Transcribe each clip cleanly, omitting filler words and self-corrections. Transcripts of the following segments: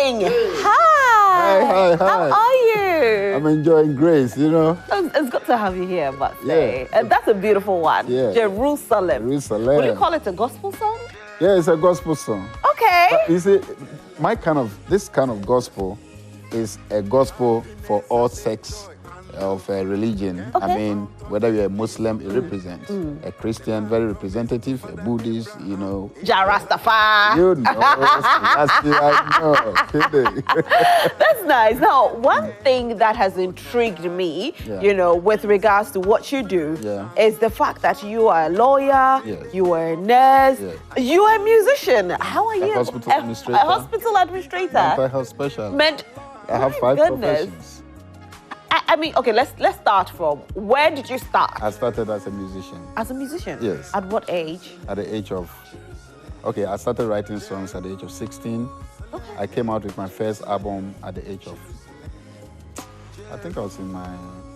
King. Hi. Hi. How are you? I'm enjoying Grace, you know. It's good to have you here, I must say. And that's a beautiful one. Yeah. Jerusalem. Jerusalem. Would you call it a gospel song? Yeah, it's a gospel song. Okay. But you see, this kind of gospel is a gospel for all sects of religion. Okay. I mean, whether you're a Muslim, it represents. A Christian, very representative. A Buddhist, you know. Jarastafari. You know, I know. Kidding. That's nice. Now, one thing that has intrigued me, you know, with regards to what you do, is the fact that you are a lawyer, you are a nurse, you are a musician. How are you? A hospital administrator. A hospital administrator. Mental health specialist. I have 5 professions. I mean, okay, let's start from, where did you start? I started as a musician. As a musician? Yes. At what age? At the age of, I started writing songs at the age of 16. Okay. I came out with my first album at the age of, I think I was in my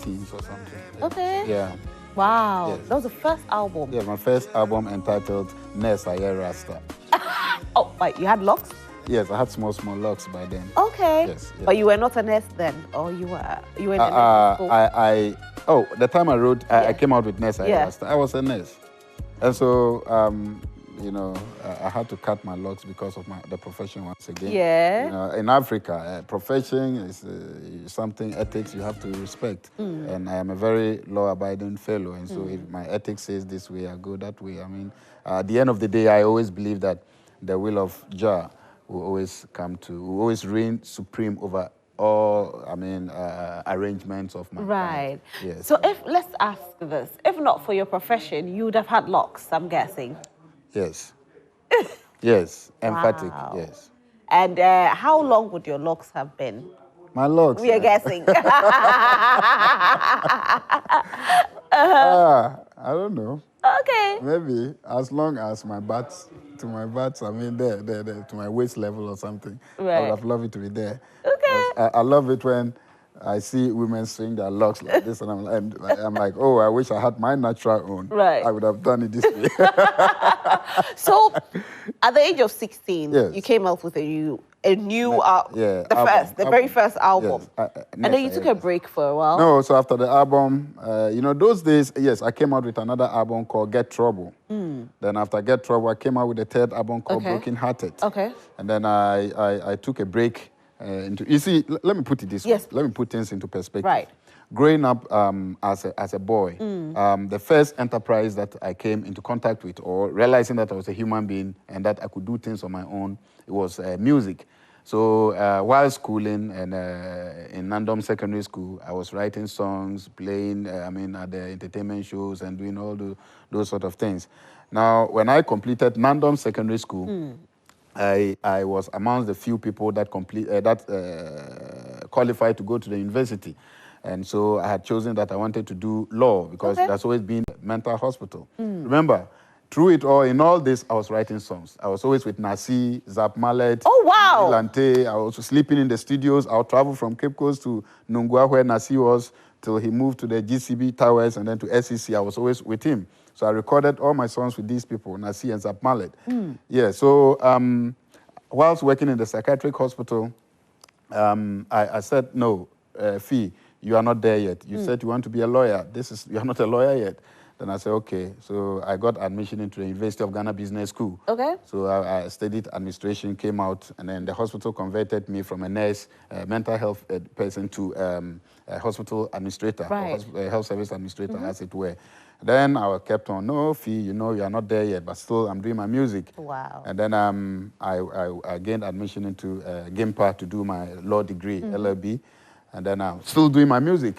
teens or something. Okay. Yeah. Wow. Yes. That was the first album? Yeah, my first album entitled Ness Aye Rasta. Oh, wait, you had locks? Yes, I had small locks by then. Okay. Yes. But you were not a nurse then, or you were in the nursing school? The time I wrote, I came out with Ness Aye Rasta, I was a nurse. And so, I had to cut my locks because of the profession once again. Yeah. You know, in Africa, profession is something, ethics you have to respect. And I am a very law-abiding fellow. And so if my ethics says this way, I go that way. I mean, at the end of the day, I always believe that the will of Jah will always reign supreme over all, arrangements of my Right. Yes. So let's ask this. If not for your profession, you would have had locks, I'm guessing. Yes. Yes. Emphatic. Wow. Yes. And how long would your locks have been? My locks. We are guessing. I don't know. Okay. Maybe as long as my bats, to my waist level or something. Right. I would have loved it to be there. Okay. I love it when I see women swing their locks like this, and I'm like, oh, I wish I had my natural own. Right. I would have done it this way. So, at the age of 16, Yes. you came out with a new album. very first album. Yes. And then you took a break for a while. No, so after the album, those days, yes, I came out with another album called Get Trouble. Then after Get Trouble, I came out with a third album called Broken Hearted. Okay. And then I took a break you see, let me put it this way. Let me put things into perspective. Right. Growing up as a boy, the first enterprise that I came into contact with, or realizing that I was a human being and that I could do things on my own, it was music. So while schooling and in Nandom Secondary School, I was writing songs, playing, at the entertainment shows and doing all those sort of things. Now, when I completed Nandom Secondary School, I was amongst the few people that qualified to go to the university. And so I had chosen that I wanted to do law because that's always been a mental hospital. Remember, through it all, in all this, I was writing songs. I was always with Nasi, Zap Mallet, Lante. I was sleeping in the studios. I would travel from Cape Coast to Nungua, where Nasi was, till he moved to the GCB Towers and then to SEC. I was always with him. So I recorded all my songs with these people, Nasi and Zap Mallet. Yeah, so whilst working in the psychiatric hospital, I said, no, Fee, you are not there yet. You said you want to be a lawyer. You are not a lawyer yet. Then I said, okay. So I got admission into the University of Ghana Business School. Okay. So I studied administration, came out, and then the hospital converted me from a nurse, mental health person, to a hospital administrator, a health service administrator, as it were. Then I kept on, no, Fee, you are not there yet, but still I'm doing my music. Wow. And then I gained admission into GIMPA to do my law degree, LLB. And then I'm still doing my music.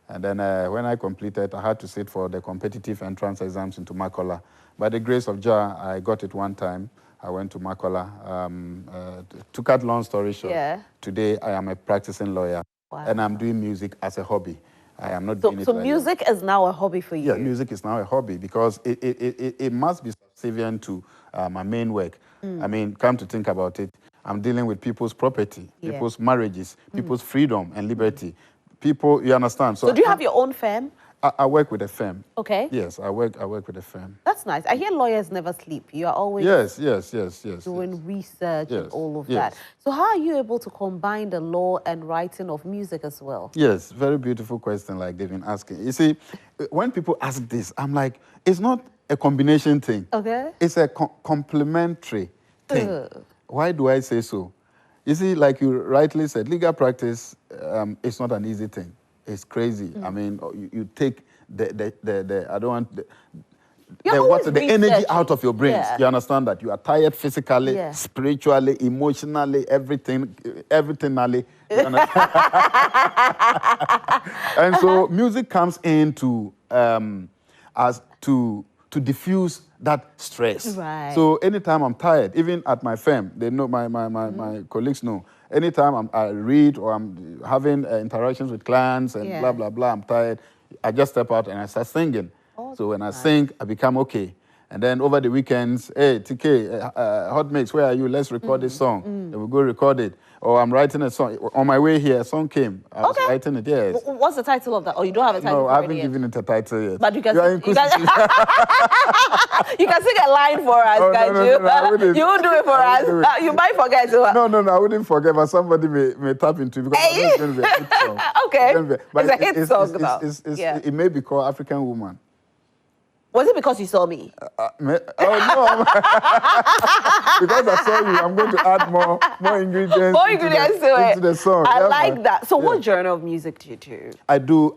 And then when I completed, I had to sit for the competitive entrance exams into Makola. By the grace of Jah, I got it one time. I went to Makola. To cut long story short, today I am a practicing lawyer. Wow. And I'm doing music as a hobby. I am not doing it. So music is now a hobby for you? Yeah, music is now a hobby because it must be subservient to my main work. I mean, come to think about it, I'm dealing with people's property, people's marriages, people's freedom and liberty. People, you understand? So do you have your own firm? I work with a firm. Okay. Yes, I work with a firm. That's nice. I hear lawyers never sleep. You are always doing research and all of that. So how are you able to combine the law and writing of music as well? Yes, very beautiful question like they've been asking. You see, when people ask this, I'm like, it's not a combination thing. Okay. It's a complementary thing. Why do I say so? You see, like you rightly said, legal practice is not an easy thing. It's crazy. I mean, you take the energy out of your brains. Yeah. You understand that? You are tired physically, spiritually, emotionally, everythingly. You understand? And so music comes in to diffuse that stress. Right. So anytime I'm tired, even at my firm, they know, my colleagues know, anytime I read or I'm having interactions with clients and blah, blah, blah, I'm tired, I just step out and I start singing. So when I sing, I become okay. And then over the weekends, hey, TK, Hot Mix, where are you? Let's record this song. Then we go record it. Or I'm writing a song. On my way here, a song came. I was writing it, yes. What's the title of that? Or you don't have a title? No, I haven't given it a title yet. But you can, you can sing a line for us, can't you? You will do it for us. You might forget. No, I wouldn't forget, but somebody may tap into it because it's going to be a hit song. Okay. It's a hit song now. It may be called African Woman. Was it because you saw me? Oh, no. Because I saw you, I'm going to add more ingredients into the song. I like that. So what genre of music do you do?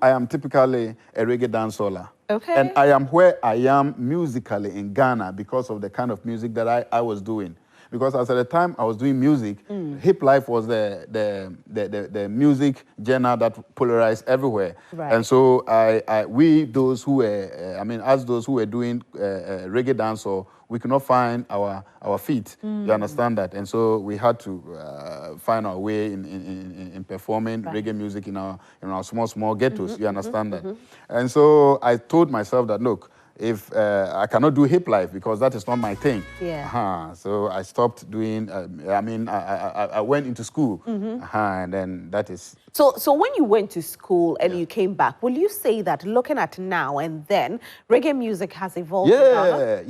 I am typically a reggae dancehaller. Okay. And I am where I am musically in Ghana because of the kind of music that I was doing. Because at the time I was doing music, hip life was the music genre that polarized everywhere. Right. And so those who were doing reggae dance, we could not find our feet. You understand that? And so we had to find our way in performing reggae music in our small ghettos. You understand that? And so I told myself that, look, if I cannot do hip life because that is not my thing. Yeah. So I stopped doing, I went into school. And then that is... So when you went to school and you came back, will you say that looking at now and then, reggae music has evolved? Yeah.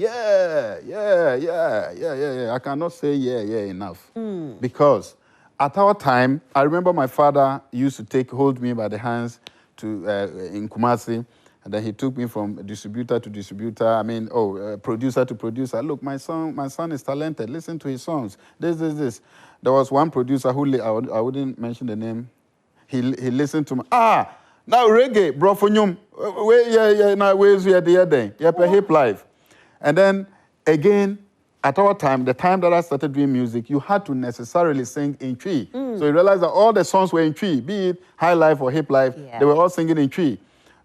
I cannot say enough. Because at our time, I remember my father used to hold me by the hands in Kumasi. And then he took me from distributor to distributor, producer to producer. Look, my son is talented. Listen to his songs. This. There was one producer who, I wouldn't mention the name. He listened to me. Now reggae, bro, for you. Now where's the other day? Hip life. And then, again, at our time, the time that I started doing music, you had to necessarily sing in Twi. So you realize that all the songs were in Twi, be it high life or hip life, they were all singing in Twi.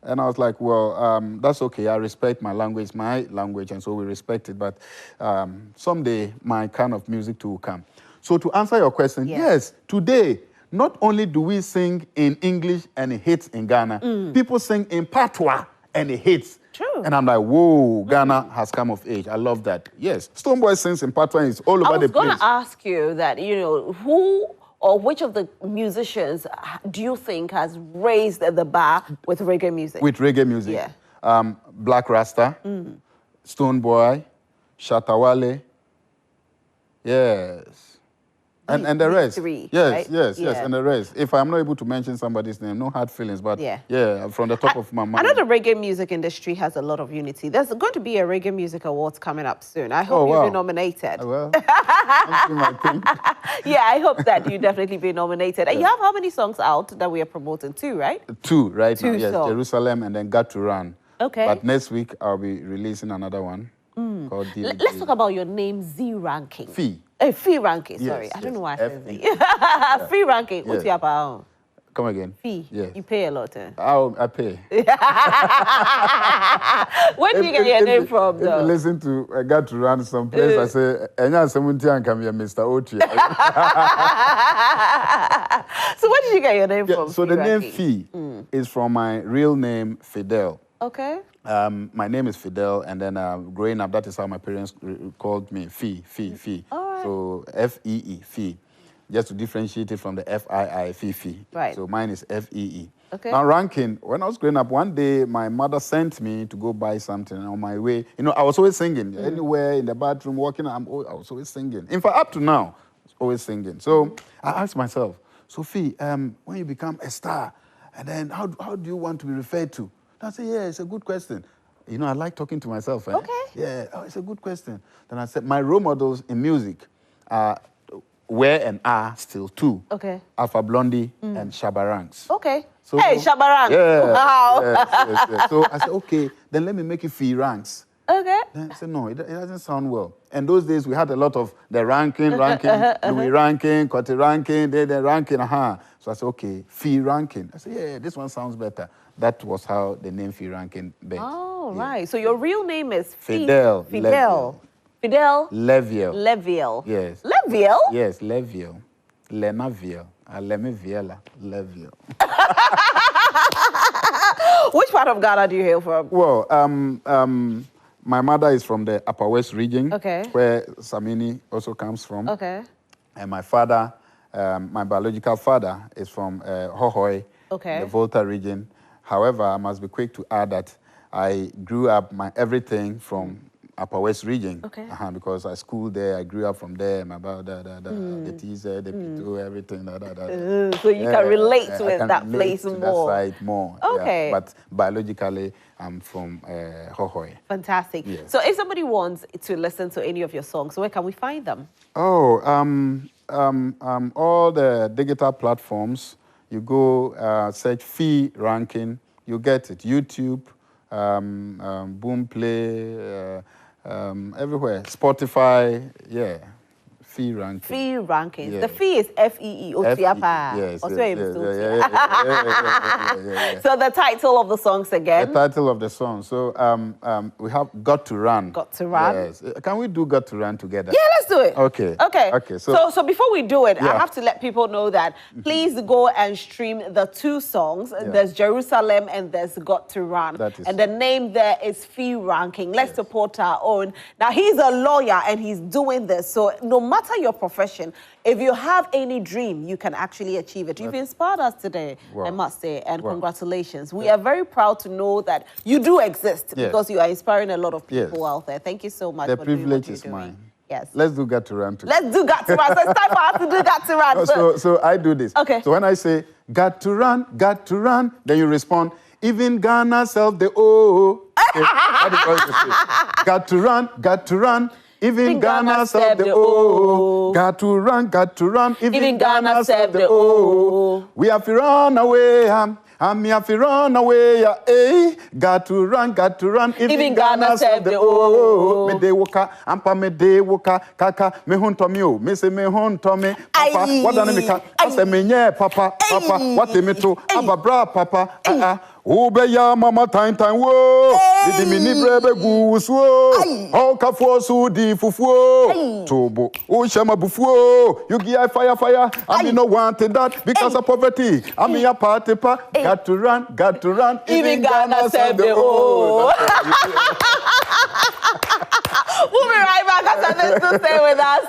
And I was like, well, that's okay. I respect my language, and so we respect it. But someday, my kind of music too will come. So to answer your question, yes, today, not only do we sing in English and it hits in Ghana, people sing in Patois and it hits. True. And I'm like, whoa, Ghana has come of age. I love that. Yes, Stonebwoy sings in Patois and it's all over the place. I was going to ask you that, who or which of the musicians do you think has raised the bar with reggae music? With reggae music? Yeah. Black Rasta, Stonebwoy, Shatta Wale, yes. And the rest. Three, yes, right? yes, and the rest. If I'm not able to mention somebody's name, no hard feelings, but from the top of my mind. I know the reggae music industry has a lot of unity. There's going to be a Reggae Music Awards coming up soon. I hope you'll be nominated. Well, I hope that you definitely be nominated. And you have how many songs out that we are promoting? 2, right? 2 right now, yes. Songs. Jerusalem and then Got to Run. Okay. But next week, I'll be releasing another one called Let's talk about your name, Z Ranking. Fee. Fee Ranking, sorry. I don't know why I said Z. Fee Ranking, what's your power? Come again. Fee. Yes. You pay a lot. I pay. Where do you get your name from, though? If you listen to I Got to Run some place, I say, Enya Semuntian come here, Mr. Ochi. So where did you get your name from? So the name Fee is from my real name, Fidel. Okay. My name is Fidel, and then growing up, that is how my parents called me, Fee. All right. So Fee, Fee. just to differentiate it from the FII, Fifi. Right. So mine is FEE. Okay. Now, ranking, when I was growing up, one day my mother sent me to go buy something, and on my way, I was always singing. Anywhere, in the bathroom, walking, I was always singing. In fact, up to now, I was always singing. So I asked myself, Sophie, when you become a star, and then how do you want to be referred to? And I said, yeah, it's a good question. I like talking to myself. Okay. Yeah, it's a good question. Then I said, my role models in music were and are still two. Okay. Alpha Blondy and Shabba Ranks. Okay. So, hey, Shabba Ranks. Yeah. Wow. Yes. So I said, okay, then let me make it Fee Ranks. Okay. Then I said, no, it doesn't sound well. And those days we had a lot of the ranking, Louis ranking, Coty ranking, the ranking, So I said, okay, Fee Ranking. I said, yeah, this one sounds better. That was how the name Fee Ranking bent. Oh, right. So your real name is Fidel. Fidel. Leviel. Leviel. Yes. Leviel? Yes, Leviel. Lenaviel. Leviel. Which part of Ghana do you hail from? Well, my mother is from the Upper West region, where Samini also comes from. Okay. And my father, my biological father, is from Hohoe, the Volta region. However, I must be quick to add that I grew up my everything from Upper West region. Okay. Because I schooled there, I grew up from there, my the teaser, the pito, everything. So you can relate with that place more. That side more. Okay. Yeah. But biologically, I'm from Hohoe. Fantastic. Yes. So if somebody wants to listen to any of your songs, where can we find them? Oh, all the digital platforms. You go search Fee Ranking, you get it. YouTube, Boomplay, everywhere. Spotify, yeah. Fee Ranking. Fee Ranking. Yeah. The fee is FEE. Yes. So the title of the songs again? The title of the song. So we have Got to Run. Got to Run. Yes. Can we do Got to Run together? Yeah, let's do it. Okay. So before we do it, I have to let people know that please go and stream the two songs. Yeah. There's Jerusalem and there's Got to Run. And the name there is Fee Ranking. Let's support our own. Now, he's a lawyer and he's doing this. So no matter your profession, if you have any dream, you can actually achieve it. You've inspired us today, I must say, and congratulations. We are very proud to know that you do exist because you are inspiring a lot of people out there. Thank you so much for doing what you're doing. The privilege is mine. Yes. Let's do Got to Run together. Let's do Got to Run. So it's time for us to do Got to Run. So I do this. Okay. So when I say, got to run, then you respond, even Ghana self the oh. Okay. That is what you say. Got to run. Even Ghana serve the O. Got to run. Even Ghana serve the O. We have to run away, me have to run away, eh. Got to run. Even Ghana serve the O. Me de woka, ampa me de woka, kaka me huntomi o. Me se me huntomi, papa. What done me ka? I say me nye, papa. What me to? Ababra, papa. Ubeya mama time wo. Didi mini brebe gusuo. Oka fosu di fufuo. Tobo. Ushama bufuo. You give fire. I no wanted that because of poverty. I mean a party pa. Got to run. Even Ghana serve the O. We'll be right back as I to stay with us.